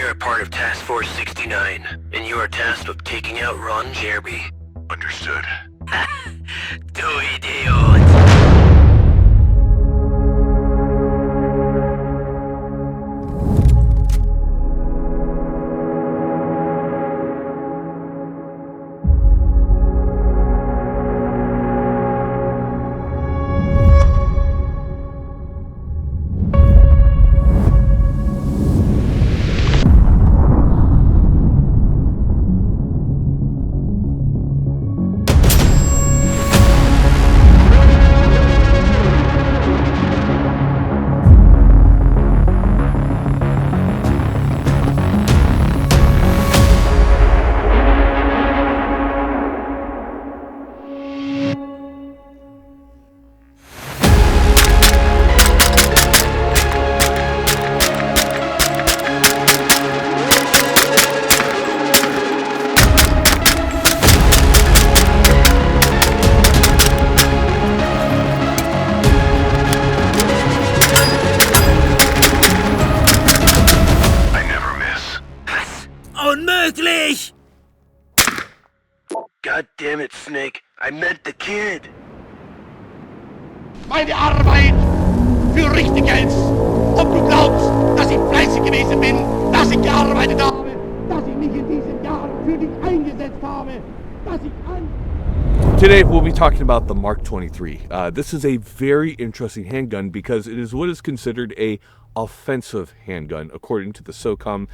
are a part of Task Force 69, and you are tasked with taking out Ron Jerby. Understood. Do idiot! Unmöglich! God damn it, Snake. I meant the kid. Meine Arbeit für richtig hältst. Ob du glaubst, dass ich fleißig gewesen bin, dass ich gearbeitet habe, dass ich mich in diesen Jahren für dich eingesetzt habe, dass ich Today we'll be talking about the Mark 23. This is a very interesting handgun because it is what is considered a offensive handgun according to the SOCOM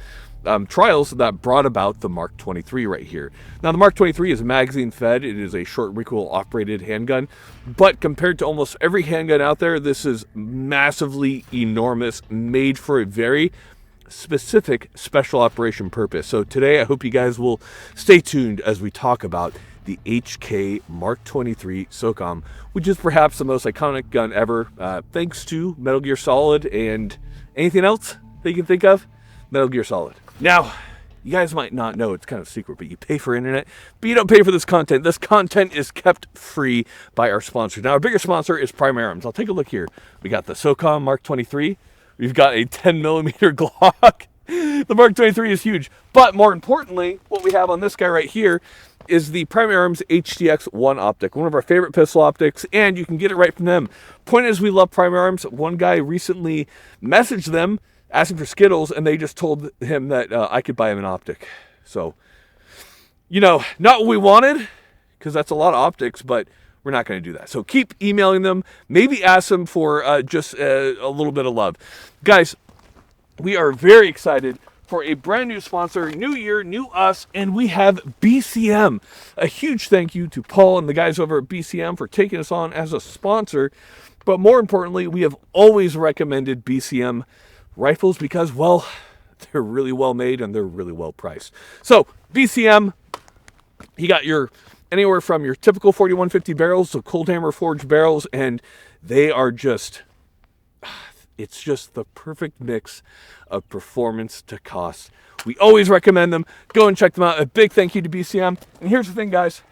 trials that brought about the Mark 23 right here. Now the Mark 23 is magazine fed, it is a short recoil operated handgun, but compared to almost every handgun out there, this is massively enormous, made for a very specific special operation purpose. So today I hope you guys will stay tuned as we talk about the HK Mark 23 SOCOM, which is perhaps the most iconic gun ever, thanks to Metal Gear Solid and anything else that you can think of, Metal Gear Solid. Now, you guys might not know, it's kind of secret, but you pay for internet, but you don't pay for this content. This content is kept free by our sponsors. Now, our bigger sponsor is Prime Arms. I'll take a look here. We got the SOCOM Mark 23. We've got a 10mm Glock. The Mark 23 is huge. But more importantly, what we have on this guy right here is the Prime Arms HTX-1 optic, one of our favorite pistol optics, and you can get it right from them. Point is, we love Prime Arms. One guy recently messaged them asking for Skittles, and they just told him that I could buy him an optic. So, you know, not what we wanted, because that's a lot of optics, but we're not going to do that. So keep emailing them. Maybe ask them for just a little bit of love. Guys, we are very excited for a brand new sponsor, new year, new us, and we have BCM. A huge thank you to Paul and the guys over at BCM for taking us on as a sponsor. But more importantly, we have always recommended BCM rifles because, well, they're really well made and they're really well priced. So BCM, you got your anywhere from your typical 4150 barrels to cold hammer forged barrels, and they are just, it's just the perfect mix of performance to cost. We always recommend them. Go and check them out. A big thank you to BCM. And here's the thing, guys.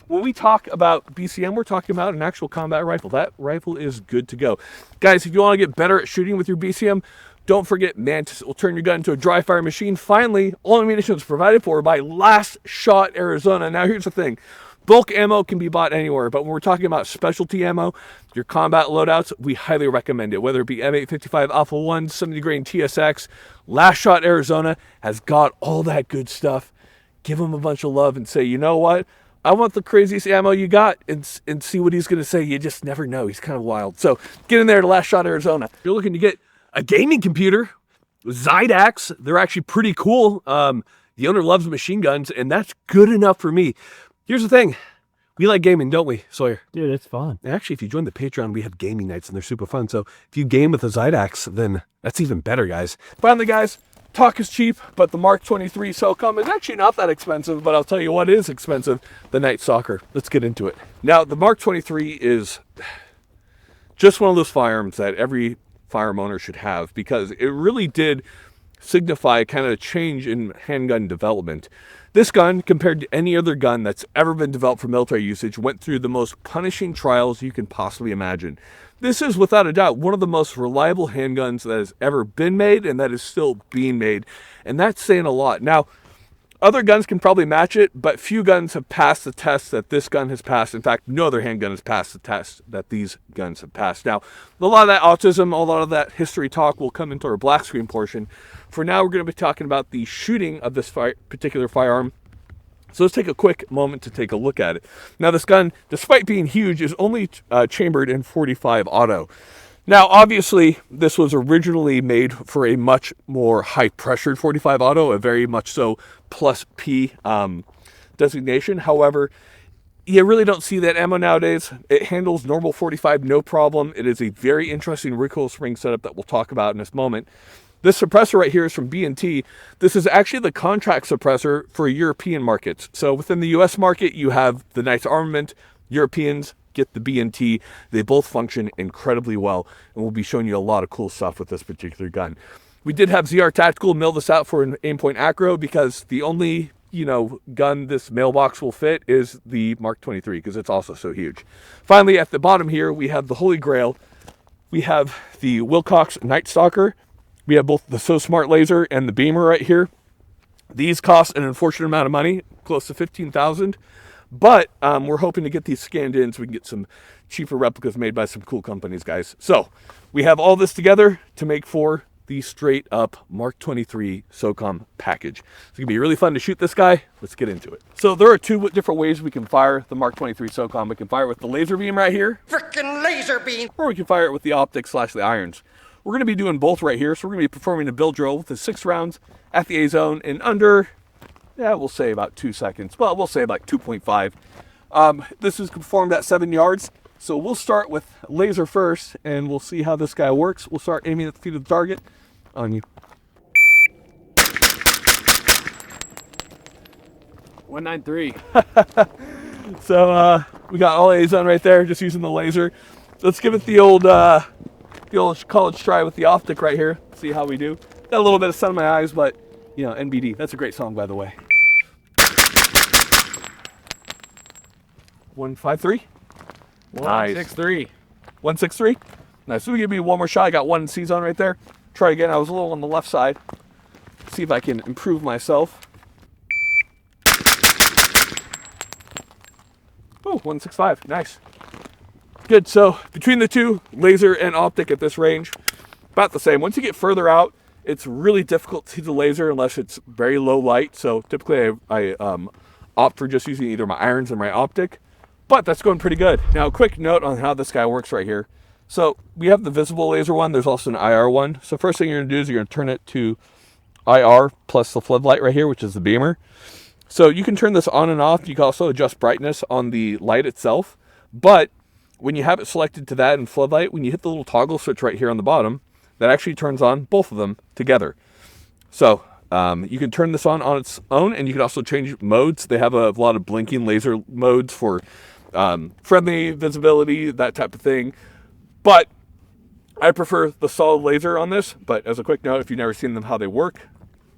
When we talk about BCM, we're talking about an actual combat rifle. That rifle is good to go. Guys, if you want to get better at shooting with your BCM, don't forget Mantis. It will turn your gun into a dry fire machine. Finally, all ammunition is provided for by Last Shot Arizona. Now, here's the thing. Bulk ammo can be bought anywhere, but when we're talking about specialty ammo, your combat loadouts, we highly recommend it. Whether it be M855 Alpha 1, 70 grain TSX, Last Shot Arizona has got all that good stuff. Give him a bunch of love and say, you know what? I want the craziest ammo you got, and see what he's going to say. You just never know. He's kind of wild. So get in there to Last Shot Arizona. If you're looking to get a gaming computer with Zydax, they're actually pretty cool. The owner loves machine guns, and that's good enough for me. Here's the thing. We like gaming, don't we, Sawyer? Dude, it's fun. Actually, if you join the Patreon, we have gaming nights, and they're super fun. So if you game with a Zydax, then that's even better, guys. Finally, guys, talk is cheap, but the Mark 23 SOCOM is actually not that expensive, but I'll tell you what is expensive, the Night Stalker. Let's get into it. Now, the Mark 23 is just one of those firearms that every firearm owner should have, because it really did signify kind of a change in handgun development. This gun, compared to any other gun that's ever been developed for military usage, went through the most punishing trials you can possibly imagine. this is without a doubt one of the most reliable handguns that has ever been made and that is still being made. And that's saying a lot. Now, other guns can probably match it, but few guns have passed the test that this gun has passed. In fact, no other handgun has passed the test that these guns have passed. Now, a lot of that autism, a lot of that history talk will come into our black screen portion. For now, we're going to be talking about the shooting of this particular firearm. So let's take a quick moment to take a look at it. Now, this gun, despite being huge, is only chambered in .45 auto. Now, obviously, this was originally made for a much more high-pressured .45 auto, a very much so plus P designation. However, you really don't see that ammo nowadays. It handles normal .45 no problem. It is a very interesting recoil spring setup that we'll talk about in this moment. This suppressor right here is from B&T. This is actually the contract suppressor for European markets. So within the US market, you have the nice Armament. Europeans get the B&T. They both function incredibly well, and we'll be showing you a lot of cool stuff with this particular gun. We did have ZR Tactical mill this out for an aimpoint acro because the only, gun this mailbox will fit is the Mark 23 because it's also so huge. Finally, at the bottom here, we have the Holy Grail. We have the Wilcox Night Stalker. We have both the So Smart laser and the beamer right here. These cost an unfortunate amount of money, close to $15,000. But we're hoping to get these scanned in so we can get some cheaper replicas made by some cool companies, guys. So we have all this together to make for the straight up Mark 23 SOCOM package. It's going to be really fun to shoot this guy. Let's get into it. So there are two different ways we can fire the Mark 23 SOCOM. We can fire it with the laser beam right here. Frickin' laser beam! Or we can fire it with the optics / the irons. We're going to be doing both right here. So we're going to be performing a build drill with the 6 rounds at the A zone in under, we'll say about 2 seconds. Well, we'll say about 2.5. This is performed at 7 yards. So we'll start with laser first, and we'll see how this guy works. We'll start aiming at the feet of the target on you. 193. So we got all A's on right there, just using the laser. Let's give it the old college try with the optic right here. See how we do. Got a little bit of sun in my eyes, but NBD. That's a great song, by the way. 153. Nice. 163. 163. Nice. So we give me one more shot. I got one C zone right there. Try again. I was a little on the left side. See if I can improve myself. Oh, 165. Nice. Good. So between the two, laser and optic at this range, about the same. Once you get further out, it's really difficult to see the laser unless it's very low light. So typically I opt for just using either my irons or my optic. But that's going pretty good. Now, a quick note on how this guy works right here. So we have the visible laser one. There's also an IR one. So first thing you're going to do is you're going to turn it to IR plus the floodlight right here, which is the beamer. So you can turn this on and off. You can also adjust brightness on the light itself. But when you have it selected to that and floodlight, when you hit the little toggle switch right here on the bottom, that actually turns on both of them together. So you can turn this on its own, and you can also change modes. They have a lot of blinking laser modes for friendly visibility, that type of thing. But I prefer the solid laser on this. But as a quick note, if you've never seen them how they work,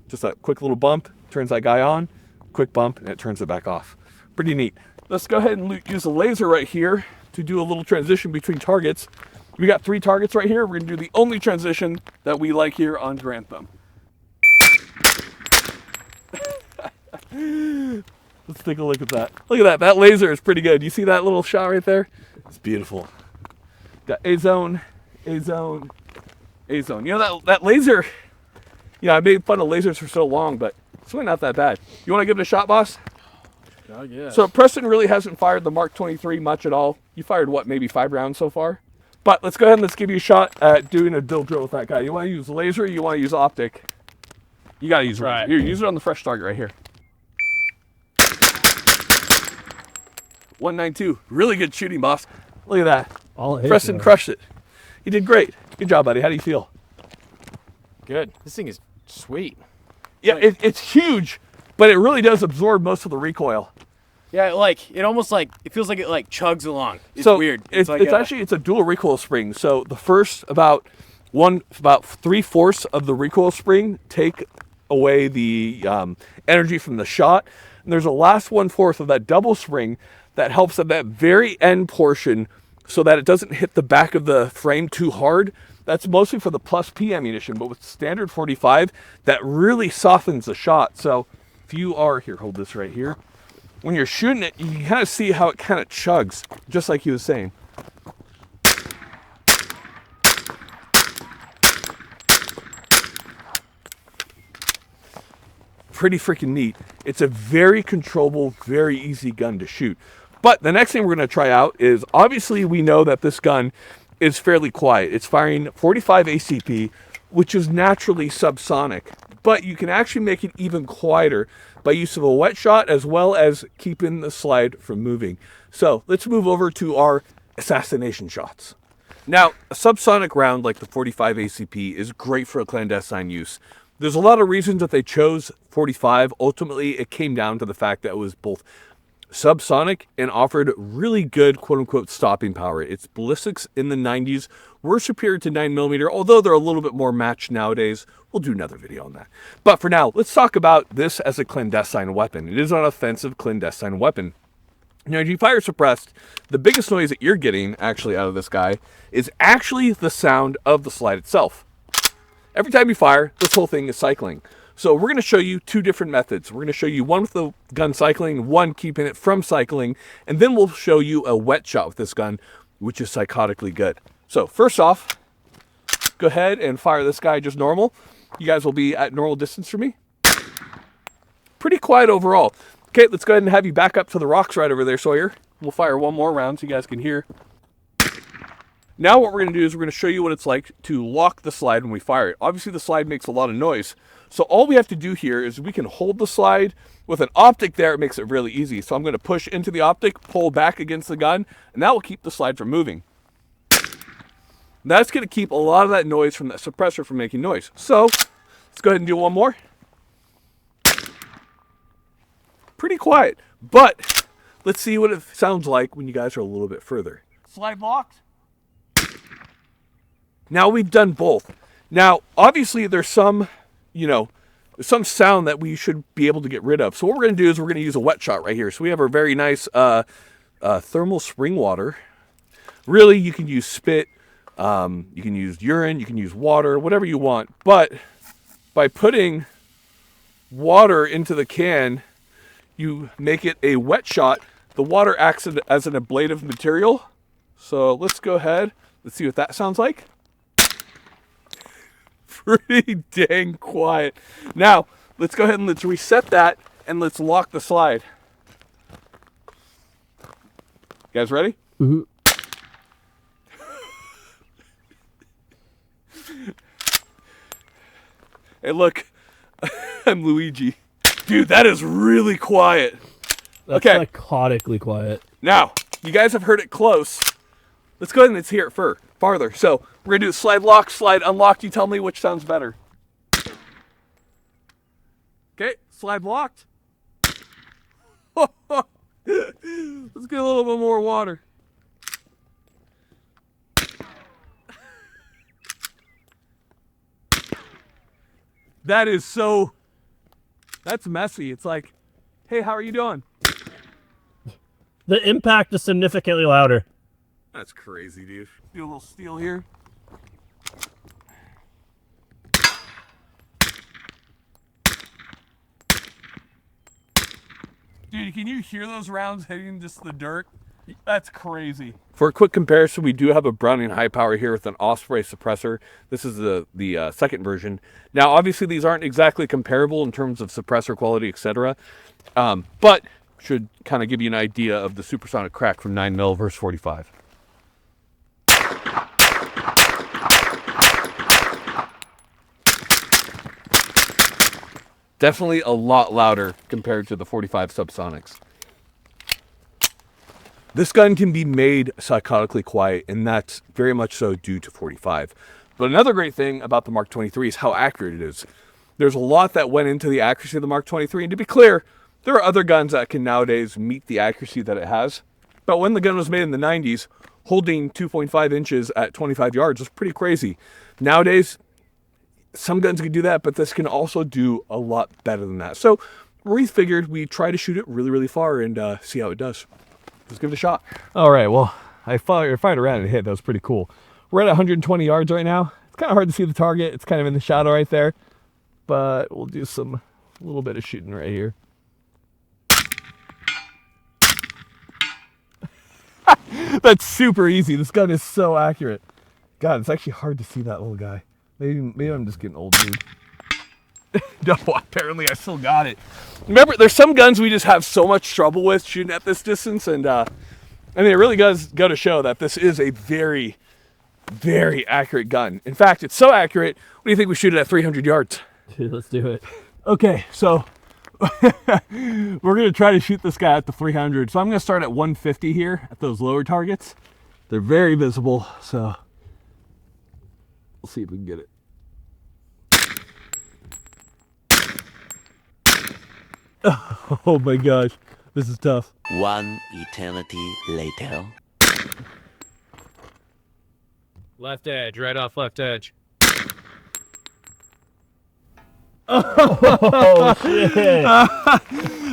just a quick little bump turns that guy on, quick bump, and it turns it back off. Pretty neat. Let's go ahead and use the laser right here to do a little transition between targets. We got 3 targets right here. We're gonna do the only transition that we like here on Garand Thumb. Let's take a look at that. Look at that. That laser is pretty good. You see that little shot right there? It's beautiful. Got A zone, A zone, A zone. That laser, I made fun of lasers for so long, but it's really not that bad. You want to give it a shot, boss? Oh, yeah. So Preston really hasn't fired the Mark 23 much at all. You fired, what, maybe 5 rounds so far? But let's go ahead and let's give you a shot at doing a build drill with that guy. You want to use laser or you want to use optic? You got to use right. Here, use it on the fresh target right here. 192. Really good shooting, boss. Look at that. Preston crushed it. He did great. Good job, buddy. How do you feel? Good. This thing is sweet. Yeah, it's huge, but it really does absorb most of the recoil. Yeah, it almost it feels like it chugs along. It's so weird. It's a dual recoil spring. So the first about 3/4 of the recoil spring take away the energy from the shot, and there's a last 1/4 of that double spring that helps at that very end portion so that it doesn't hit the back of the frame too hard. That's mostly for the plus P ammunition, but with standard 45, that really softens the shot. So if you are, here, hold this right here. When you're shooting it, you can kind of see how it kind of chugs, just like he was saying. Pretty freaking neat. It's a very controllable, very easy gun to shoot. But the next thing we're going to try out is, obviously we know that this gun is fairly quiet. It's firing 45 ACP, which is naturally subsonic, but you can actually make it even quieter by use of a wet shot as well as keeping the slide from moving. So let's move over to our assassination shots. Now, a subsonic round like the 45 ACP is great for a clandestine use. There's a lot of reasons that they chose 45. Ultimately, it came down to the fact that it was both subsonic and offered really good quote-unquote stopping power. Its ballistics in the 90s were superior to 9mm, although they're a little bit more matched nowadays. We'll do another video on that. But for now, let's talk about this as a clandestine weapon. It is an offensive clandestine weapon. Now, if you fire suppressed, the biggest noise that you're getting actually out of this guy is actually the sound of the slide itself. Every time you fire, this whole thing is cycling. So we're going to show you two different methods. We're going to show you one with the gun cycling, one keeping it from cycling, and then we'll show you a wet shot with this gun, which is psychotically good. So first off, go ahead and fire this guy just normal. You guys will be at normal distance from me. Pretty quiet overall. Okay, let's go ahead and have you back up to the rocks right over there, Sawyer. We'll fire one more round so you guys can hear. Now what we're going to do is we're going to show you what it's like to lock the slide when we fire it. Obviously the slide makes a lot of noise. So all we have to do here is we can hold the slide with an optic there. It makes it really easy. So I'm going to push into the optic, pull back against the gun, and that will keep the slide from moving. That's going to keep a lot of that noise from that suppressor from making noise. So let's go ahead and do one more. Pretty quiet, but let's see what it sounds like when you guys are a little bit further. Slide locked. Now we've done both. Now, obviously there's some, some sound that we should be able to get rid of. So what we're going to do is we're going to use a wet shot right here. So we have our very nice thermal spring water. Really, you can use spit, you can use urine, you can use water, whatever you want. But by putting water into the can, you make it a wet shot. The water acts as an ablative material. So let's go ahead. Let's see what that sounds like. Pretty dang quiet. Now, let's go ahead and let's reset that and let's lock the slide. You guys ready? Mm-hmm. Hey, look. I'm Luigi. Dude, that is really quiet. That's okay. Psychotically quiet. Now, you guys have heard it close. Let's go ahead and let's hear it farther. So, we're going to do slide lock, slide unlocked. You tell me which sounds better. Okay, slide locked. Let's get a little bit more water. That is so... That's messy. It's like, hey, how are you doing? The impact is significantly louder. That's crazy, dude. Do a little steel here. Dude, can you hear those rounds hitting just the dirt? That's crazy. For a quick comparison, we do have a Browning high power here with an Osprey suppressor. This is the second version. Now, obviously, these aren't exactly comparable in terms of suppressor quality, etc. But should kind of give you an idea of the supersonic crack from 9mm versus 45. Definitely a lot louder compared to the 45 subsonics. This gun can be made psychotically quiet, and that's very much so due to 45. But another great thing about the Mark 23 is how accurate it is. There's a lot that went into the accuracy of the Mark 23, and to be clear, there are other guns that can nowadays meet the accuracy that it has. But when the gun was made in the 90s, holding 2.5 inches at 25 yards was pretty crazy. Nowadays, some guns can do that, but this can also do a lot better than that. So we figured we'd try to shoot it really, really far and see how it does. Let's give it a shot. All right, well, I fired around and hit. That was pretty cool. We're at 120 yards right now. It's kind of hard to see the target. It's kind of in the shadow right there. But we'll do a little bit of shooting right here. That's super easy. This gun is so accurate. God, it's actually hard to see that little guy. Maybe I'm just getting old, dude. No, apparently I still got it. Remember, there's some guns we just have so much trouble with shooting at this distance, and I mean, it really does go to show that this is a very, very accurate gun. In fact, it's so accurate, what do you think we shoot it at 300 yards? Dude, let's do it. Okay, so we're going to try to shoot this guy at the 300. So I'm going to start at 150 here at those lower targets. They're very visible, so we'll see if we can get it. Oh my gosh, this is tough. One eternity later. Left edge, right off left edge. Oh, shit.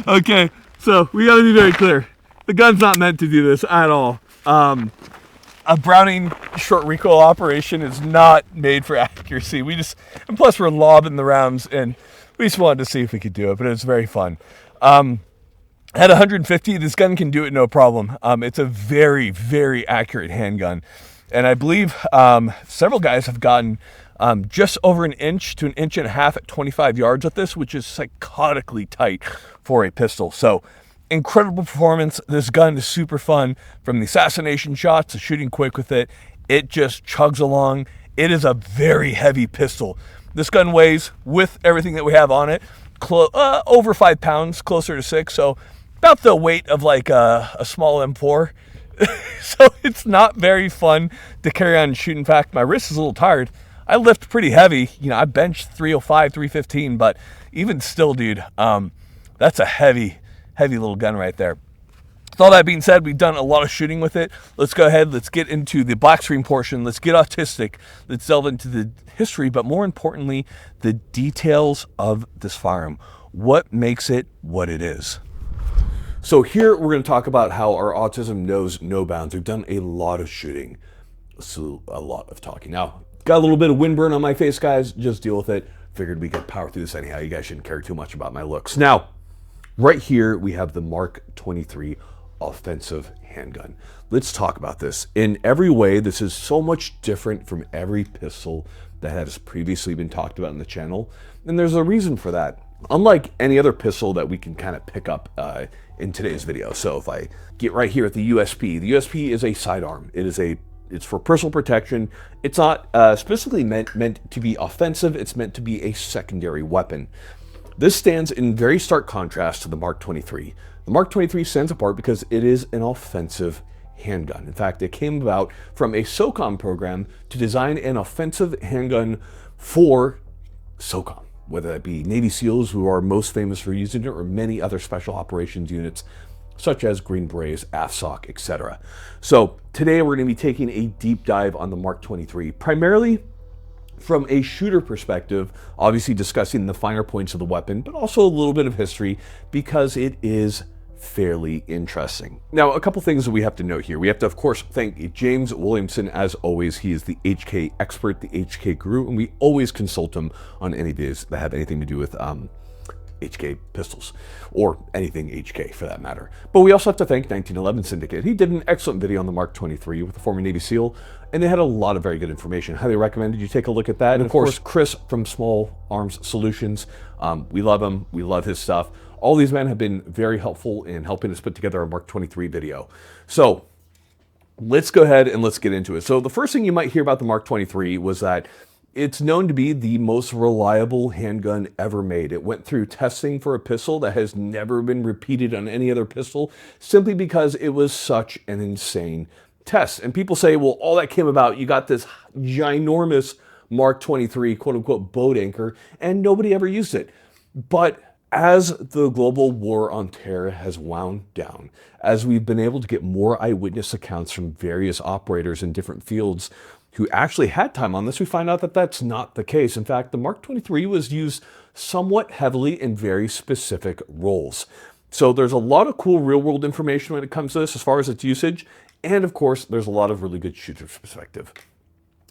Okay, so we gotta be very clear. The gun's not meant to do this at all. A Browning short recoil operation is not made for accuracy. And plus we're lobbing the rounds, and we just wanted to see if we could do it, but it was very fun. At 150, this gun can do it no problem. It's a very, very accurate handgun. And I believe several guys have gotten just over an inch to an inch and a half at 25 yards with this, which is psychotically tight for a pistol. So incredible performance. This gun is super fun. From the assassination shots to shooting quick with it, it just chugs along. It is a very heavy pistol. This gun weighs, with everything that we have on it, over 5 pounds, closer to 6. So about the weight of like a small M4. So it's not very fun to carry on and shoot. In fact, my wrist is a little tired. I lift pretty heavy. You know, I bench 305, 315, but even still, dude, that's a heavy, heavy little gun right there. With all that being said, we've done a lot of shooting with it. Let's go ahead. Let's get into the black screen portion. Let's get autistic. Let's delve into the history, but more importantly, the details of this firearm. What makes it what it is? So here we're going to talk about how our autism knows no bounds. We've done a lot of shooting, so a lot of talking. Now, got a little bit of windburn on my face, guys. Just deal with it. Figured we could power through this anyhow. You guys shouldn't care too much about my looks. Now, right here we have the Mark 23 offensive handgun. Let's talk about this. In every way, this is so much different from every pistol that has previously been talked about in the channel, and there's a reason for that. Unlike any other pistol that we can kind of pick up in today's video. So if I get right here at the USP, the USP is a sidearm. It's for personal protection. It's not specifically meant to be offensive. It's meant to be a secondary weapon. This stands in very stark contrast to the Mark 23. The Mark 23 stands apart because it is an offensive handgun. In fact, it came about from a SOCOM program to design an offensive handgun for SOCOM, whether that be Navy SEALs, who are most famous for using it, or many other special operations units, such as Green Berets, AFSOC, etc. So today we're going to be taking a deep dive on the Mark 23, primarily from a shooter perspective, obviously discussing the finer points of the weapon, but also a little bit of history because it is fairly interesting. Now, a couple things that we have to note here. We have to, of course, thank James Williamson. As always, he is the HK expert, the HK guru, and we always consult him on any videos that have anything to do with HK pistols, or anything HK for that matter. But we also have to thank 1911 Syndicate. He did an excellent video on the Mark 23 with a former Navy SEAL, and they had a lot of very good information. Highly recommended you take a look at that. And of course, Chris from Small Arms Solutions. We love him. We love his stuff. All these men have been very helpful in helping us put together a Mark 23 video. So let's go ahead and let's get into it. So the first thing you might hear about the Mark 23 was that it's known to be the most reliable handgun ever made. It went through testing for a pistol that has never been repeated on any other pistol, simply because it was such an insane test. And people say, well, all that came about, you got this ginormous Mark 23 quote-unquote boat anchor, and nobody ever used it. But as the global war on terror has wound down, as we've been able to get more eyewitness accounts from various operators in different fields who actually had time on this, we find out that that's not the case. In fact, the Mark 23 was used somewhat heavily in very specific roles. So there's a lot of cool real-world information when it comes to this as far as its usage, And of course, there's a lot of really good shooter's perspective.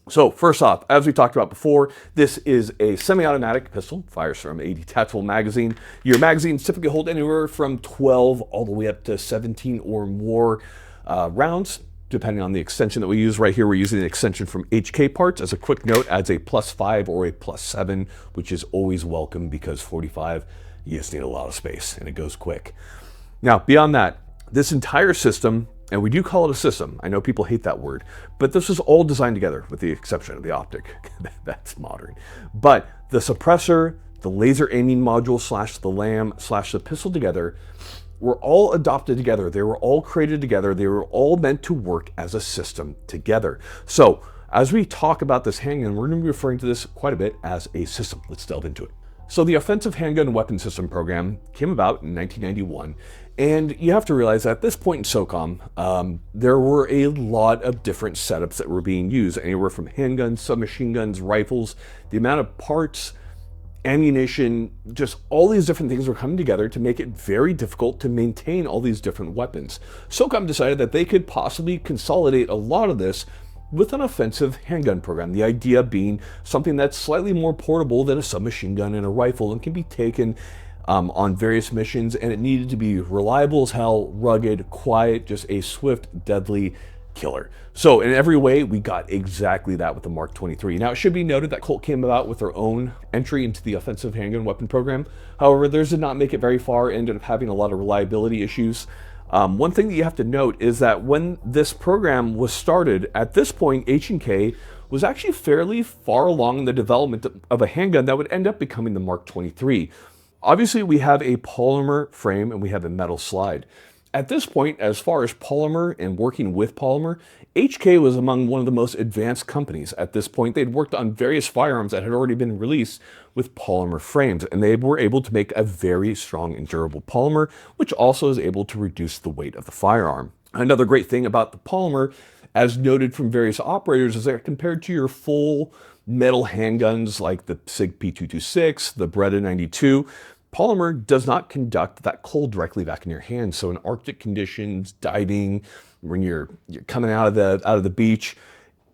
So first off, as we talked about before, this is a semi-automatic pistol, fires from a detachable magazine. Your magazines typically hold anywhere from 12 all the way up to 17 or more rounds, depending on the extension that we use. Right here, we're using an extension from HK Parts. As a quick note, adds a +5 or a +7, which is always welcome because 45, you just need a lot of space and it goes quick. Now, beyond that, this entire system, and we do call it a system. I know people hate that word, but this was all designed together with the exception of the optic. That's modern. But the suppressor, the laser aiming module / the LAM / the pistol together were all adopted together. They were all created together. They were all meant to work as a system together. So as we talk about this handgun, we're going to be referring to this quite a bit as a system. Let's delve into it. So the Offensive Handgun Weapon System program came about in 1991, and you have to realize that at this point in SOCOM, there were a lot of different setups that were being used, anywhere from handguns, submachine guns, rifles. The amount of parts, ammunition, just all these different things were coming together to make it very difficult to maintain all these different weapons. SOCOM decided that they could possibly consolidate a lot of this with an offensive handgun program. The idea being something that's slightly more portable than a submachine gun and a rifle and can be taken on various missions, and it needed to be reliable as hell, rugged, quiet, just a swift, deadly killer. So in every way, we got exactly that with the Mark 23. Now, it should be noted that Colt came about with their own entry into the offensive handgun weapon program. However, theirs did not make it very far, ended up having a lot of reliability issues. One thing that you have to note is that when this program was started, at this point, H&K was actually fairly far along in the development of a handgun that would end up becoming the Mark 23. Obviously, we have a polymer frame and we have a metal slide. At this point, as far as polymer and working with polymer, HK was among one of the most advanced companies. At this point, they'd worked on various firearms that had already been released with polymer frames, and they were able to make a very strong and durable polymer, which also is able to reduce the weight of the firearm. Another great thing about the polymer, as noted from various operators, is that compared to your full metal handguns like the SIG P226, the Beretta 92, polymer does not conduct that cold directly back in your hands. So in Arctic conditions, diving, when you're coming out of the beach,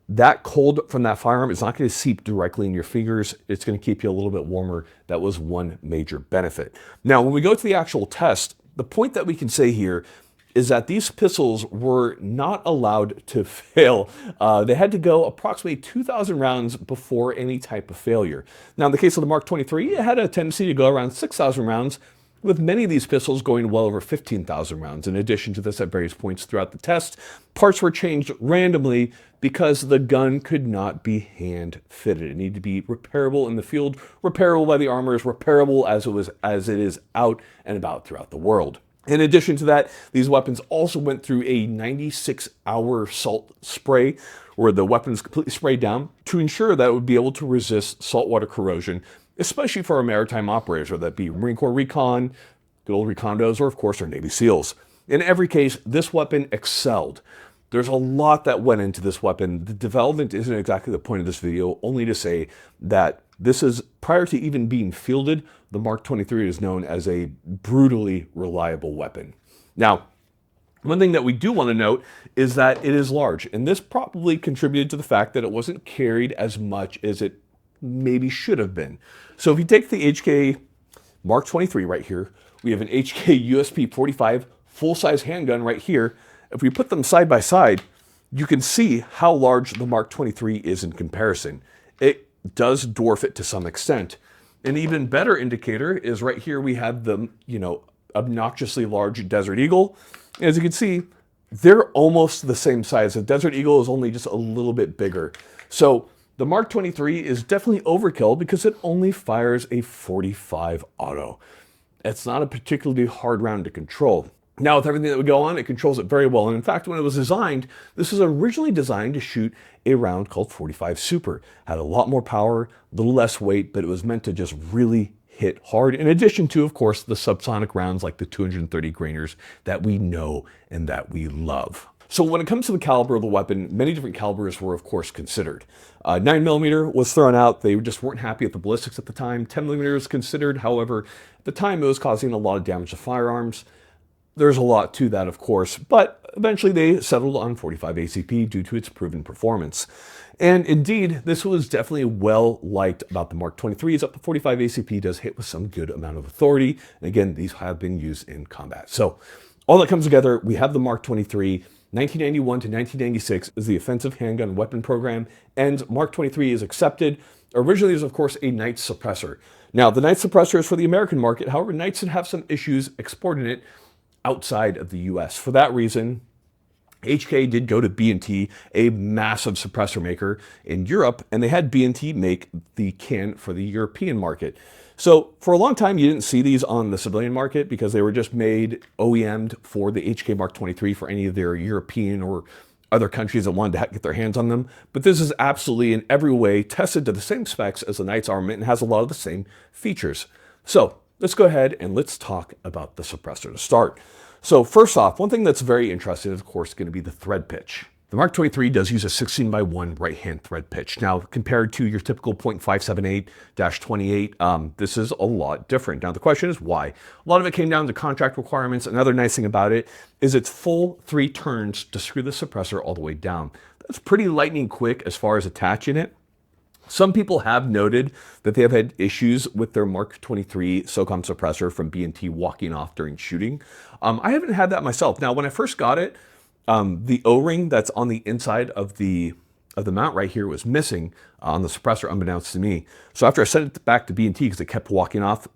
that cold from that firearm is not going to seep directly in your fingers. It's going to keep you a little bit warmer. That was one major benefit. Now, when we go to the actual test, the point that we can say here is that these pistols were not allowed to fail. They had to go approximately 2,000 rounds before any type of failure. Now, in the case of the Mark 23, it had a tendency to go around 6,000 rounds, with many of these pistols going well over 15,000 rounds. In addition to this, at various points throughout the test, parts were changed randomly because the gun could not be hand fitted. It needed to be repairable in the field, repairable by the armorers, repairable as it is out and about throughout the world. In addition to that, these weapons also went through a 96-hour salt spray where the weapon is completely sprayed down to ensure that it would be able to resist saltwater corrosion, especially for our maritime operators, whether that be Marine Corps Recon, good old Recondos, or of course our Navy SEALs. In every case, this weapon excelled. There's a lot that went into this weapon. The development isn't exactly the point of this video, only to say that this is, prior to even being fielded, the Mark 23 is known as a brutally reliable weapon. Now, one thing that we do want to note is that it is large, and this probably contributed to the fact that it wasn't carried as much as it maybe should have been. So if you take the HK Mark 23 right here, we have an HK USP 45 full-size handgun right here. If we put them side by side, you can see how large the Mark 23 is in comparison. It does dwarf it to some extent. An even better indicator is right here we have the, obnoxiously large Desert Eagle. As you can see, they're almost the same size. The Desert Eagle is only just a little bit bigger. So the Mark 23 is definitely overkill because it only fires a 45 auto. It's not a particularly hard round to control. Now, with everything that would go on, it controls it very well. And in fact, when it was designed, this was originally designed to shoot a round called 45 Super. Had a lot more power, a little less weight, but it was meant to just really hit hard. In addition to, of course, the subsonic rounds like the 230 grainers that we know and that we love. So when it comes to the caliber of the weapon, many different calibers were, of course, considered. 9mm was thrown out. They just weren't happy with the ballistics at the time. 10mm was considered. However, at the time, it was causing a lot of damage to firearms. There's a lot to that, of course, but eventually they settled on 45 ACP due to its proven performance. And indeed, this was definitely well liked about the Mark 23, is up to 45 ACP does hit with some good amount of authority. And again, these have been used in combat. So all that comes together, we have the Mark 23. 1991 to 1996 is the offensive handgun weapon program, and Mark 23 is accepted. Originally, it was, of course, a Knight suppressor. Now, the Knight suppressor is for the American market. However, Knights would have some issues exporting it outside of the US. For that reason, HK did go to B&T, a massive suppressor maker in Europe, and they had B&T make the can for the European market. So for a long time, you didn't see these on the civilian market because they were just made OEM'd for the HK Mark 23 for any of their European or other countries that wanted to get their hands on them. But this is absolutely in every way tested to the same specs as the Knight's Armament and has a lot of the same features. So let's go ahead and let's talk about the suppressor to start. So first off, one thing that's very interesting is, of course, going to be the thread pitch. The Mark 23 does use a 16x1 right-hand thread pitch. Now, compared to your typical .578-28, this is a lot different. Now, the question is why? A lot of it came down to contract requirements. Another nice thing about it is it's full 3 turns to screw the suppressor all the way down. That's pretty lightning quick as far as attaching it. Some people have noted that they have had issues with their Mark 23 SOCOM suppressor from B&T walking off during shooting. I haven't had that myself. Now, when I first got it, the O-ring that's on the inside of the mount right here was missing on the suppressor, unbeknownst to me. So after I sent it back to B&T because it kept walking off,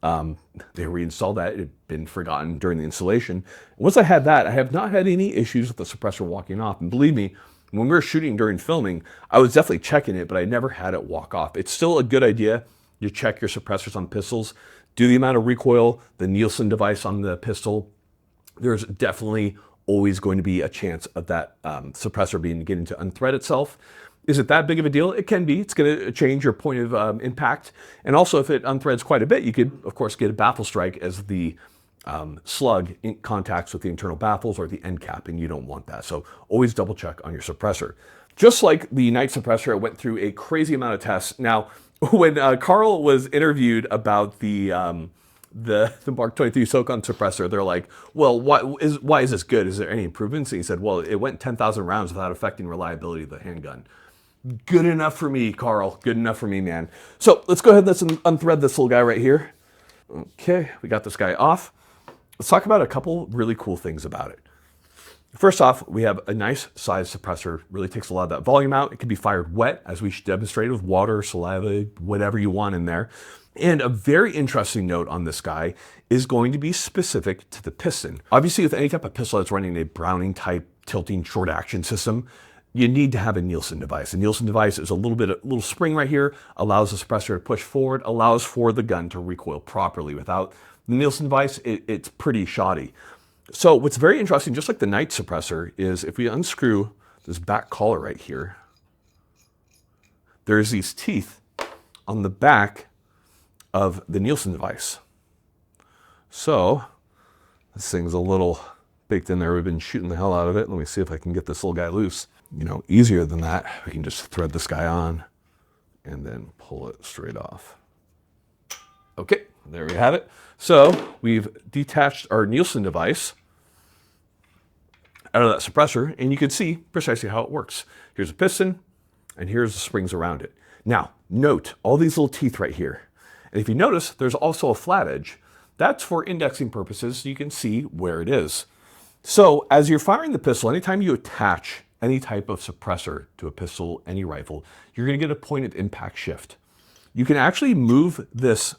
they reinstalled that. It had been forgotten during the installation. Once I had that, I have not had any issues with the suppressor walking off. And believe me, when we were shooting during filming, I was definitely checking it, but I never had it walk off. It's still a good idea. You check your suppressors on pistols, do the amount of recoil, the Nielsen device on the pistol. There's definitely always going to be a chance of that suppressor beginning to unthread itself. Is it that big of a deal? It can be. It's going to change your point of impact. And also, if it unthreads quite a bit, you could, of course, get a baffle strike as the slug in contacts with the internal baffles or the end cap, and you don't want that. So always double check on your suppressor. Just like the Knight suppressor, I went through a crazy amount of tests. Now, when Carl was interviewed about the Mark 23 SOCOM suppressor, they're like, well, why is this good? Is there any improvements? And he said, well, it went 10,000 rounds without affecting reliability of the handgun. Good enough for me, Carl. Good enough for me, man. So let's go ahead and let's unthread this little guy right here. Okay, we got this guy off. Let's talk about a couple really cool things about it. First off, we have a nice size suppressor. Really takes a lot of that volume out. It can be fired wet, as we demonstrated with water, saliva, whatever you want in there. And a very interesting note on this guy is going to be specific to the piston. Obviously, with any type of pistol that's running a Browning type tilting short action system, you need to have a Nielsen device. A Nielsen device is a little spring right here, allows the suppressor to push forward, allows for the gun to recoil properly. Without the Nielsen device, it's pretty shoddy. So what's very interesting, just like the Knight suppressor, is if we unscrew this back collar right here, there's these teeth on the back of the Nielsen device. So this thing's a little baked in there. We've been shooting the hell out of it. Let me see if I can get this little guy loose. You know, easier than that, we can just thread this guy on and then pull it straight off. Okay, there we have it. So we've detached our Nielsen device out of that suppressor, and you can see precisely how it works. Here's a piston, and here's the springs around it. Now, note all these little teeth right here. And if you notice, there's also a flat edge. That's for indexing purposes, so you can see where it is. So as you're firing the pistol, anytime you attach any type of suppressor to a pistol, any rifle, you're going to get a point of impact shift. You can actually move this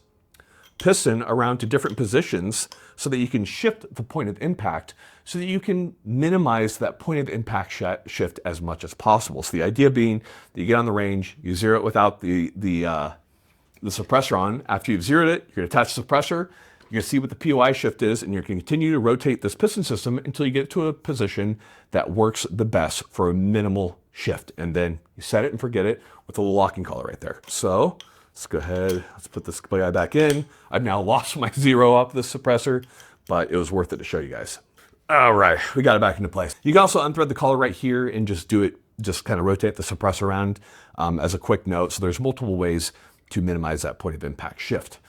piston around to different positions so that you can shift the point of impact so that you can minimize that point of impact shift as much as possible. So the idea being that you get on the range, you zero it without the suppressor on. After you've zeroed it, you're going to attach the suppressor. You're going to see what the POI shift is, and you're going to continue to rotate this piston system until you get to a position that works the best for a minimal shift. And then you set it and forget it with a little locking collar right there. So let's go ahead, let's put this guy back in. I've now lost my zero off this suppressor, but it was worth it to show you guys. All right, we got it back into place. You can also unthread the collar right here and just do it, just kind of rotate the suppressor around as a quick note. So there's multiple ways to minimize that point of impact shift.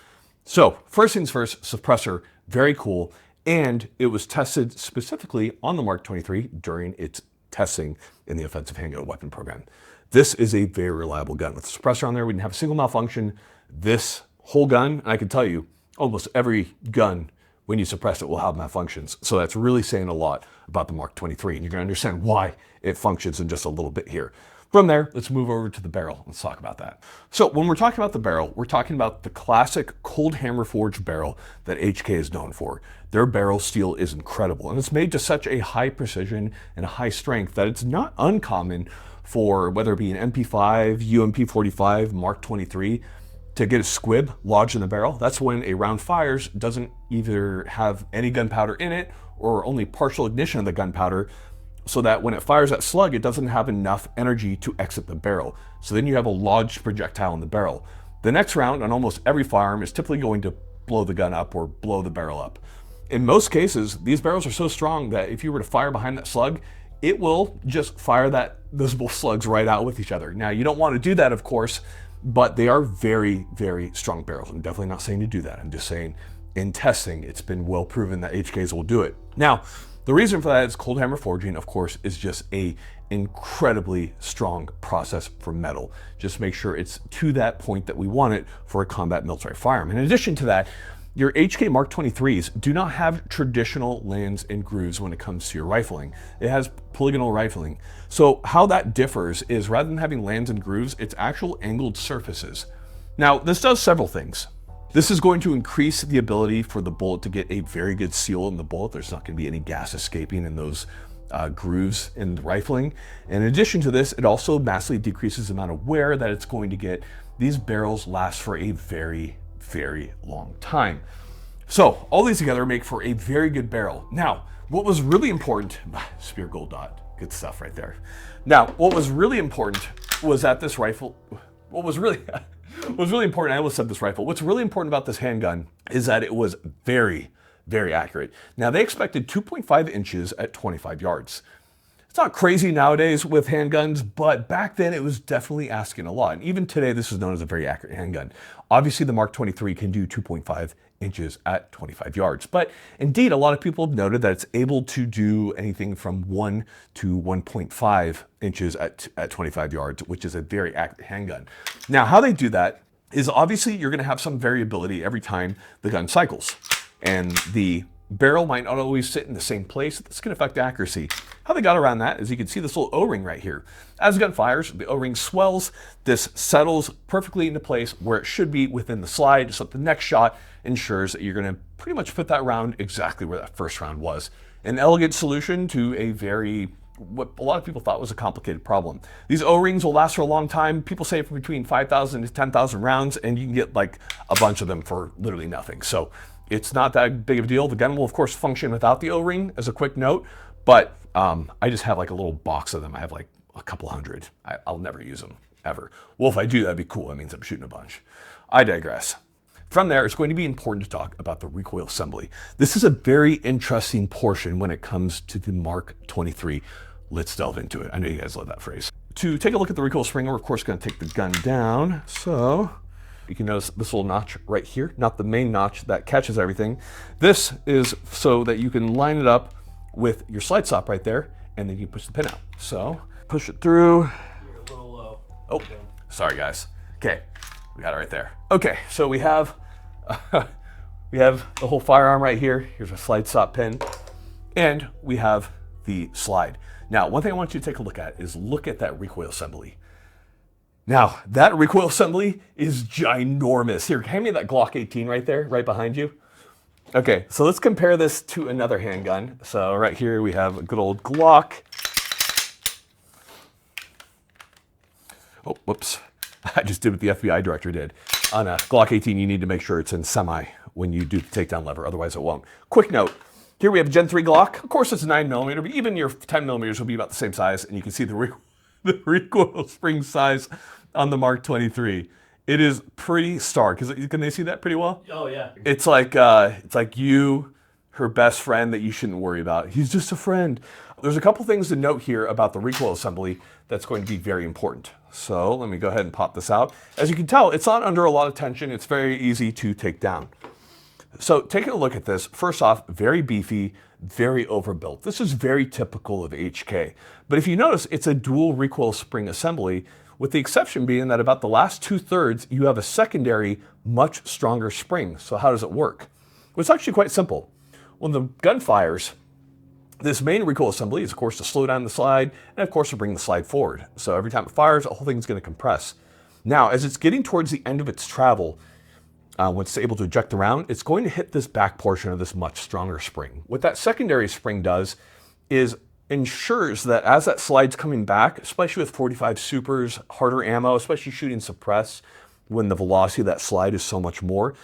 So first things first, suppressor, very cool. And it was tested specifically on the Mark 23 during its testing in the offensive handgun weapon program. This is a very reliable gun. With the suppressor on there, we didn't have a single malfunction. This whole gun, and I can tell you, almost every gun, when you suppress it, will have malfunctions. So that's really saying a lot about the Mark 23, and you're gonna understand why it functions in just a little bit here. From there, let's move over to the barrel. Let's talk about that. So when we're talking about the barrel, we're talking about the classic cold hammer forged barrel that HK is known for. Their barrel steel is incredible, and it's made to such a high precision and a high strength that it's not uncommon for whether it be an MP5, UMP45, Mark 23, to get a squib lodged in the barrel. That's when a round fires, doesn't either have any gunpowder in it or only partial ignition of the gunpowder, so that when it fires that slug, it doesn't have enough energy to exit the barrel. So then you have a lodged projectile in the barrel. The next round on almost every firearm is typically going to blow the gun up or blow the barrel up. In most cases, these barrels are so strong that if you were to fire behind that slug, it will just fire those both slugs right out with each other. Now, you don't want to do that, of course, but they are very, very strong barrels. I'm definitely not saying to do that. I'm just saying in testing, it's been well proven that HKs will do it. Now, the reason for that is cold hammer forging, of course, is just a incredibly strong process for metal. Just make sure it's to that point that we want it for a combat military firearm. In addition to that, your HK Mark 23s do not have traditional lands and grooves when it comes to your rifling. It has polygonal rifling. So how that differs is rather than having lands and grooves, it's actual angled surfaces. Now, this does several things. This is going to increase the ability for the bullet to get a very good seal in the bullet. There's not going to be any gas escaping in those grooves in the rifling. In addition to this, it also massively decreases the amount of wear that it's going to get. These barrels last for a very, very long time. So all these together make for a very good barrel. Now, what was really important, Spear Gold Dot, good stuff right there. Now, what was really important was that this rifle, what was really important, I almost said this rifle, what's really important about this handgun is that it was very, very accurate. Now, they expected 2.5 inches at 25 yards. It's not crazy nowadays with handguns, but back then it was definitely asking a lot. And even today, this is known as a very accurate handgun. Obviously, the Mark 23 can do 2.5 inches at 25 yards. But indeed, a lot of people have noted that it's able to do anything from 1 to 1.5 inches at 25 yards, which is a very accurate handgun. Now, how they do that is obviously you're going to have some variability every time the gun cycles. And the barrel might not always sit in the same place. This can affect accuracy. How they got around that is you can see this little O-ring right here. As the gun fires, the O-ring swells. This settles perfectly into place where it should be within the slide, so that the next shot ensures that you're going to pretty much put that round exactly where that first round was. An elegant solution to a what a lot of people thought was a complicated problem. These O-rings will last for a long time. People say for between 5,000 to 10,000 rounds, and you can get like a bunch of them for literally nothing. So it's not that big of a deal. The gun will, of course, function without the O-ring, as a quick note, but I just have like a little box of them. I have like a couple hundred. I'll never use them, ever. Well, if I do, that'd be cool. That means I'm shooting a bunch. I digress. From there, it's going to be important to talk about the recoil assembly. This is a very interesting portion when it comes to the Mark 23. Let's delve into it. I know you guys love that phrase. To take a look at the recoil spring, we're of course going to take the gun down. So you can notice this little notch right here, not the main notch that catches everything. This is so that you can line it up with your slide stop right there, and then you push the pin out. So push it through. You're a little low. Oh, sorry guys. Okay, we got it right there. Okay, so we have the whole firearm right here. Here's a slide stop pin, and we have the slide. Now, one thing I want you to take a look at is look at that recoil assembly. Now, that recoil assembly is ginormous. Here, hand me that Glock 18 right there, right behind you. Okay, so let's compare this to another handgun. So right here we have a good old Glock. Oh, whoops. I just did what the FBI director did. On a Glock 18, you need to make sure it's in semi when you do the takedown lever, otherwise it won't. Quick note, here we have a Gen 3 Glock. Of course, it's 9mm, but even your 10mm will be about the same size, and you can see the recoil spring size on the Mark 23. It is pretty stark. Can they see that pretty well? Oh yeah. It's like you, her best friend that you shouldn't worry about. He's just a friend. There's a couple things to note here about the recoil assembly that's going to be very important. So let me go ahead and pop this out. As you can tell, it's not under a lot of tension. It's very easy to take down. So taking a look at this, first off, very beefy, very overbuilt. This is very typical of HK. But if you notice, it's a dual recoil spring assembly, with the exception being that about the last 2/3, you have a secondary, much stronger spring. So how does it work? Well, it's actually quite simple. When the gun fires, this main recoil assembly is, of course, to slow down the slide, and of course, to bring the slide forward. So every time it fires, the whole thing's going to compress. Now, as it's getting towards the end of its travel, when it's able to eject the round, it's going to hit this back portion of this much stronger spring. What that secondary spring does is ensures that as that slide's coming back, especially with 45 supers, harder ammo, especially shooting suppress, when the velocity of that slide is so much more,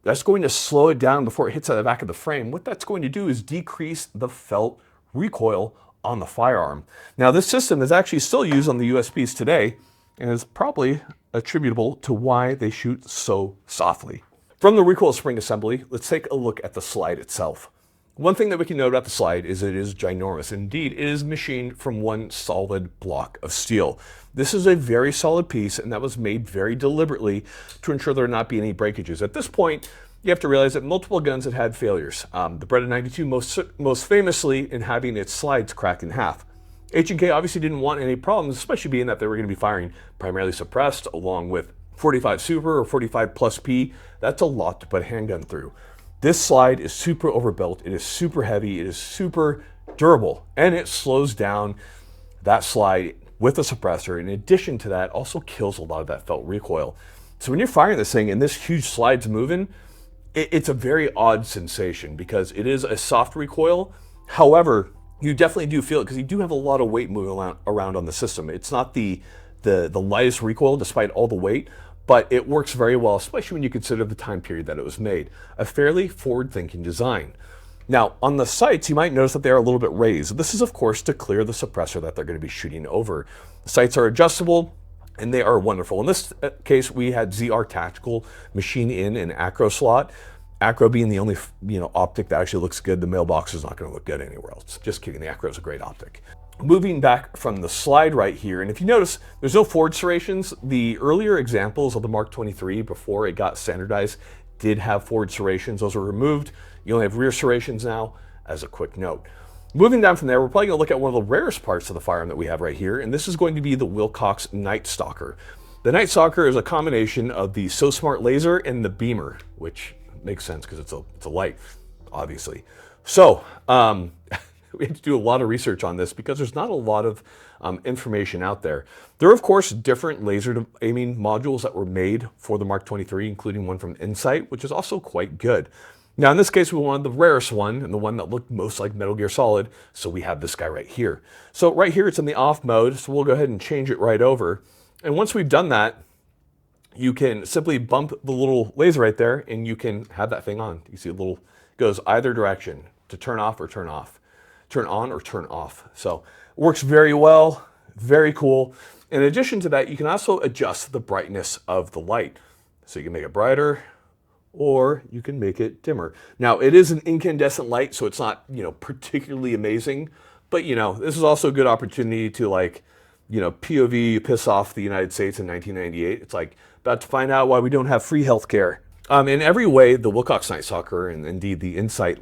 that's going to slow it down before it hits at the back of the frame. What that's going to do is decrease the felt recoil on the firearm. Now, this system is actually still used on the USPs today, and is probably attributable to why they shoot so softly. From the recoil spring assembly, let's take a look at the slide itself. One thing that we can note about the slide is it is ginormous. Indeed, it is machined from one solid block of steel. This is a very solid piece, and that was made very deliberately to ensure there would not be any breakages. At this point, you have to realize that multiple guns have had failures. The Beretta 92 most famously in having its slides cracked in half. H&K obviously didn't want any problems, especially being that they were going to be firing primarily suppressed along with 45 Super or 45 plus P. That's a lot to put a handgun through. This slide is super overbuilt, it is super heavy, it is super durable, and it slows down that slide with a suppressor. In addition to that, also kills a lot of that felt recoil. So when you're firing this thing and this huge slide's moving, it's a very odd sensation because it is a soft recoil. However, you definitely do feel it because you do have a lot of weight moving around on the system. It's not the lightest recoil despite all the weight, but it works very well, especially when you consider the time period that it was made. A fairly forward-thinking design. Now, on the sights, you might notice that they are a little bit raised. This is, of course, to clear the suppressor that they're going to be shooting over. The sights are adjustable, and they are wonderful. In this case, we had ZR Tactical machine in an acro slot. Acro being the only optic that actually looks good. The mailbox is not going to look good anywhere else. Just kidding, the acro is a great optic. Moving back from the slide right here, and if you notice, there's no forward serrations. The earlier examples of the Mark 23 before it got standardized did have forward serrations. Those were removed. You only have rear serrations now, as a quick note. Moving down from there, we're probably going to look at one of the rarest parts of the firearm that we have right here, and this is going to be the Wilcox Night Stalker. The Night Stalker is a combination of the So Smart laser and the beamer, which makes sense because it's a light, obviously. So, we had to do a lot of research on this because there's not a lot of information out there. There are, of course, different laser aiming modules that were made for the Mark 23, including one from Insight, which is also quite good. Now, in this case, we wanted the rarest one and the one that looked most like Metal Gear Solid, so we have this guy right here. So right here, it's in the off mode, so we'll go ahead and change it right over. And once we've done that, you can simply bump the little laser right there, and you can have that thing on. You see a little, goes either direction to turn off or turn off. Turn on or turn off. So it works very well, very cool. In addition to that, you can also adjust the brightness of the light. So you can make it brighter or you can make it dimmer. Now it is an incandescent light, so it's not, particularly amazing, but this is also a good opportunity to POV piss off the United States in 1998. It's like about to find out why we don't have free healthcare. In every way, the Wilcox Night Stalker and indeed the Insight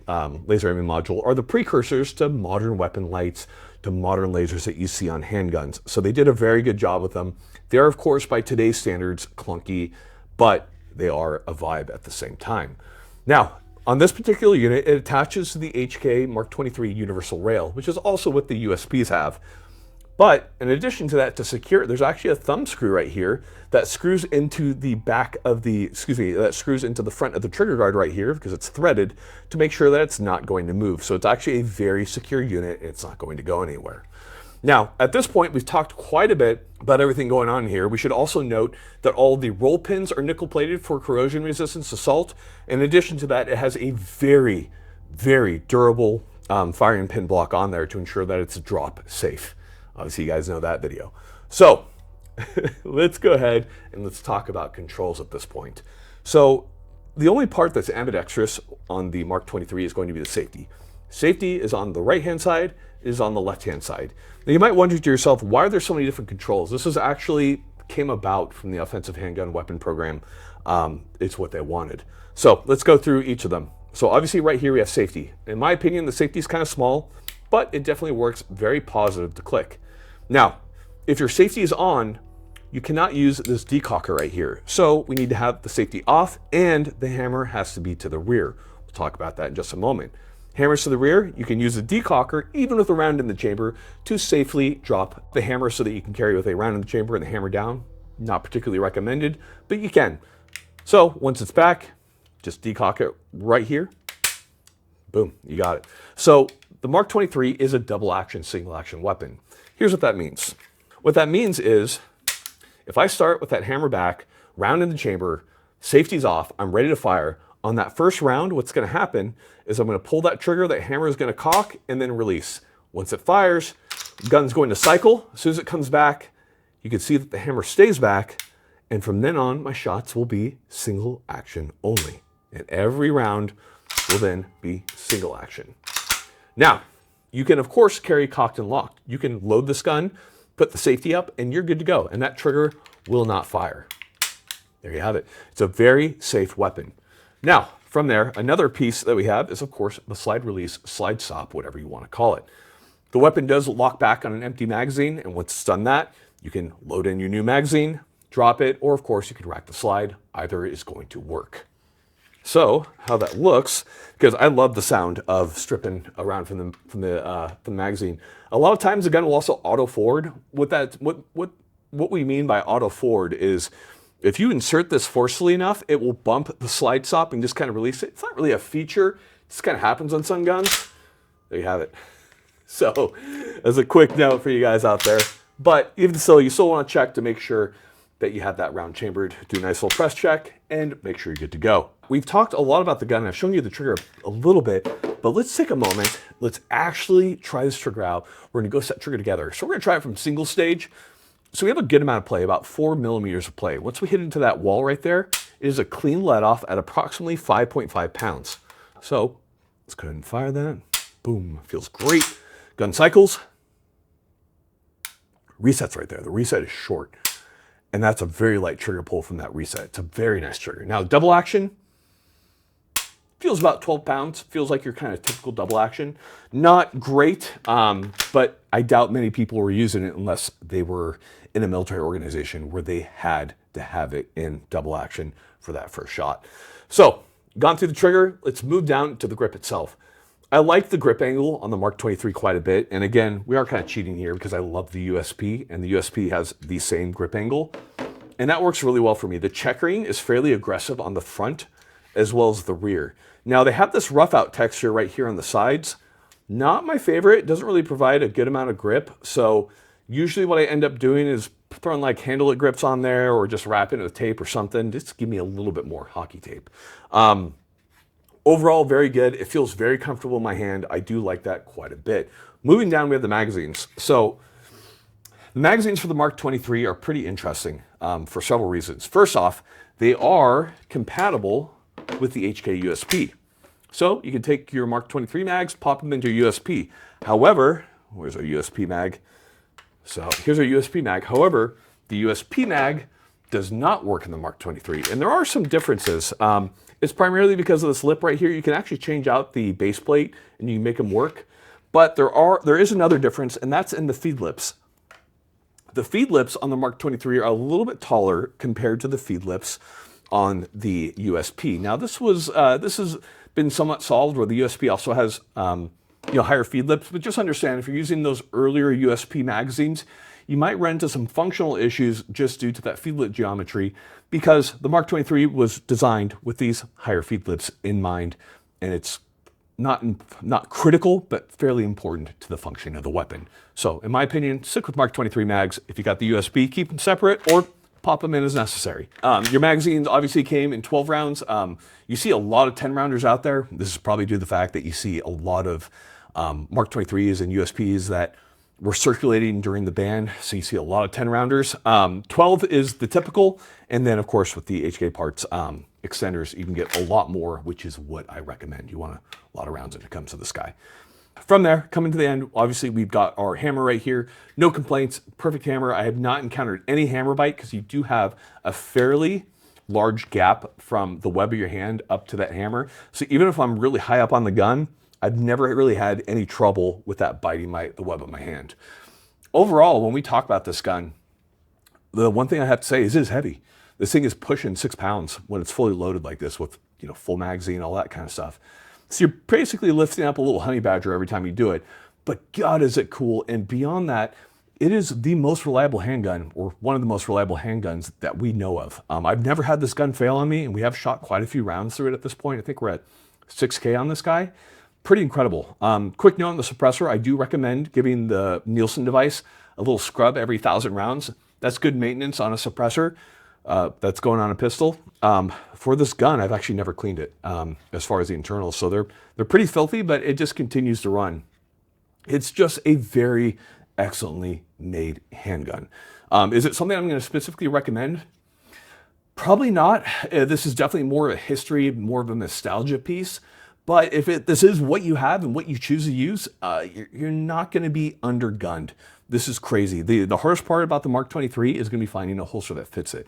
laser aiming module are the precursors to modern weapon lights, to modern lasers that you see on handguns. So they did a very good job with them. They are, of course, by today's standards, clunky, but they are a vibe at the same time. Now, on this particular unit, it attaches to the HK Mark 23 universal rail, which is also what the USPs have. But in addition to that, to secure it, there's actually a thumb screw right here that screws into the back of the, that screws into the front of the trigger guard right here because it's threaded to make sure that it's not going to move. So it's actually a very secure unit and it's not going to go anywhere. Now, at this point, we've talked quite a bit about everything going on here. We should also note that all the roll pins are nickel plated for corrosion resistance assault. In addition to that, it has a very, very durable firing pin block on there to ensure that it's drop safe. Obviously, you guys know that video. So let's go ahead and let's talk about controls at this point. So the only part that's ambidextrous on the Mark 23 is going to be the safety. Safety is on the right-hand side, is on the left-hand side. Now you might wonder to yourself, why are there so many different controls? This is actually came about from the offensive handgun weapon program. It's what they wanted. So let's go through each of them. So obviously right here we have safety. In my opinion, the safety is kind of small, but it definitely works very positive to click. Now, if your safety is on, you cannot use this decocker right here. So we need to have the safety off and the hammer has to be to the rear. We'll talk about that in just a moment. Hammers to the rear, you can use a decocker, even with a round in the chamber, to safely drop the hammer so that you can carry with a round in the chamber and the hammer down. Not particularly recommended, but you can. So once it's back, just decock it right here. Boom, you got it. So the Mark 23 is a double action, single action weapon. Here's what that means. What that means is, if I start with that hammer back, round in the chamber, safety's off, I'm ready to fire. On that first round, what's gonna happen is I'm gonna pull that trigger, that hammer is gonna cock and then release. Once it fires, gun's going to cycle. As soon as it comes back, you can see that the hammer stays back, and from then on, my shots will be single action only. And every round will then be single action. Now, you can of course carry cocked and locked. You can load this gun, put the safety up, and you're good to go. And that trigger will not fire. There you have it. It's a very safe weapon. Now, from there, another piece that we have is of course the slide release, slide stop, whatever you want to call it. The weapon does lock back on an empty magazine, and once it's done that, you can load in your new magazine, drop it, or of course you can rack the slide. Either is going to work. So how that looks, because I love the sound of stripping around from the magazine. A lot of times the gun will also auto forward. What we mean by auto forward is if you insert this forcefully enough, it will bump the slide stop and just kind of release it. It's not really a feature. It just kind of happens on some guns. There you have it. So as a quick note for you guys out there. But even so, you still want to check to make sure that you have that round chambered, do a nice little press check, and make sure you're good to go. We've talked a lot about the gun, and I've shown you the trigger a little bit, but let's take a moment. Let's actually try this trigger out. We're gonna go set trigger together. So we're gonna try it from single stage. So we have a good amount of play, about 4 millimeters of play. Once we hit into that wall right there, it is a clean let off at approximately 5.5 pounds. So let's go ahead and fire that. Boom, feels great. Gun cycles. Resets right there. The reset is short. And that's a very light trigger pull from that reset. It's a very nice trigger. Now, double action feels about 12 pounds. Feels like your kind of typical double action. Not great, but I doubt many people were using it unless they were in a military organization where they had to have it in double action for that first shot. So, gone through the trigger, let's move down to the grip itself. I like the grip angle on the Mark 23 quite a bit. And again, we are kind of cheating here because I love the USP, and the USP has the same grip angle. And that works really well for me. The checkering is fairly aggressive on the front as well as the rear. Now they have this rough out texture right here on the sides. Not my favorite. It doesn't really provide a good amount of grip. So usually what I end up doing is throwing like handle it grips on there or just wrapping it with tape or something. Just give me a little bit more hockey tape. Overall, very good. It feels very comfortable in my hand. I do like that quite a bit. Moving down, we have the magazines. So the magazines for the Mark 23 are pretty interesting for several reasons. First off, they are compatible with the HK USP. So you can take your Mark 23 mags, pop them into a USP. However, where's our USP mag? So here's our USP mag. However, the USP mag does not work in the Mark 23. And there are some differences. It's primarily because of this lip right here. You can actually change out the base plate and you can make them work. But there is another difference, and that's in the feed lips. The feed lips on the Mark 23 are a little bit taller compared to the feed lips on the USP. Now this has been somewhat solved where the USP also has higher feed lips, but just understand if you're using those earlier USP magazines, you might run into some functional issues just due to that feed lip geometry because the Mark 23 was designed with these higher feed lips in mind, and it's not critical, but fairly important to the function of the weapon. So in my opinion, stick with Mark 23 mags. If you got the USB, keep them separate or pop them in as necessary. Your magazines obviously came in 12 rounds. You see a lot of 10 rounders out there. This is probably due to the fact that you see a lot of Mark 23s and USPs that were circulating during the ban. So you see a lot of 10 rounders. 12 is the typical. And then of course with the HK parts extenders, you can get a lot more, which is what I recommend. You want a lot of rounds when it comes to this guy. From there, coming to the end, obviously we've got our hammer right here. No complaints, perfect hammer. I have not encountered any hammer bite because you do have a fairly large gap from the web of your hand up to that hammer. So even if I'm really high up on the gun, I've never really had any trouble with that biting the web of my hand. Overall, when we talk about this gun, the one thing I have to say is it is heavy. This thing is pushing 6 pounds when it's fully loaded like this with, you know, full magazine, all that kind of stuff. So you're basically lifting up a little honey badger every time you do it. But God, is it cool. And beyond that, it is the most reliable handgun, or one of the most reliable handguns that we know of. I've never had this gun fail on me, and we have shot quite a few rounds through it at this point. I think we're at 6K on this guy. Pretty incredible. Quick note on the suppressor, I do recommend giving the Nielsen device a little scrub every 1,000 rounds. That's good maintenance on a suppressor that's going on a pistol. For this gun, I've actually never cleaned it as far as the internals. So they're pretty filthy, but it just continues to run. It's just a very excellently made handgun. Is it something I'm going to specifically recommend? Probably not. This is definitely more of a history, more of a nostalgia piece. But if this is what you have and what you choose to use, you're not going to be undergunned. This is crazy. The hardest part about the Mark 23 is going to be finding a holster that fits it.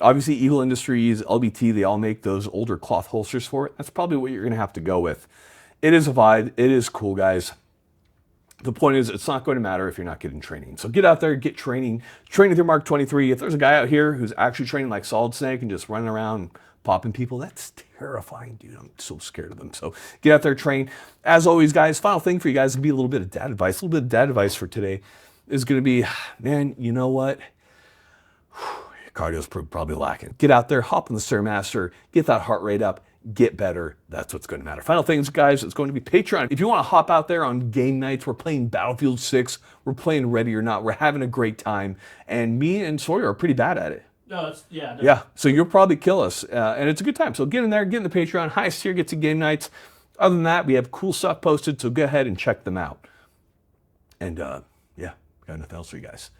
Obviously, Eagle Industries, LBT, they all make those older cloth holsters for it. That's probably what you're going to have to go with. It is a vibe. It is cool, guys. The point is, it's not going to matter if you're not getting training. So get out there, get training. Train with your Mark 23. If there's a guy out here who's actually training like Solid Snake and just running around popping people, that's terrifying, dude. I'm so scared of them. So get out there, train. As always, guys, final thing for you guys would be a little bit of dad advice. A little bit of dad advice for today is going to be, man, you know what? Your cardio's probably lacking. Get out there, hop on the Stairmaster, get that heart rate up, get better. That's what's going to matter. Final things, guys, it's going to be Patreon. If you want to hop out there on game nights, we're playing Battlefield 6, we're playing Ready or Not, we're having a great time, and me and Sawyer are pretty bad at it. No, it's, yeah. Definitely. Yeah, so you'll probably kill us, and it's a good time. So get in there, get in the Patreon. Highest tier gets to game nights. Other than that, we have cool stuff posted, so go ahead and check them out. And yeah, got nothing else for you guys.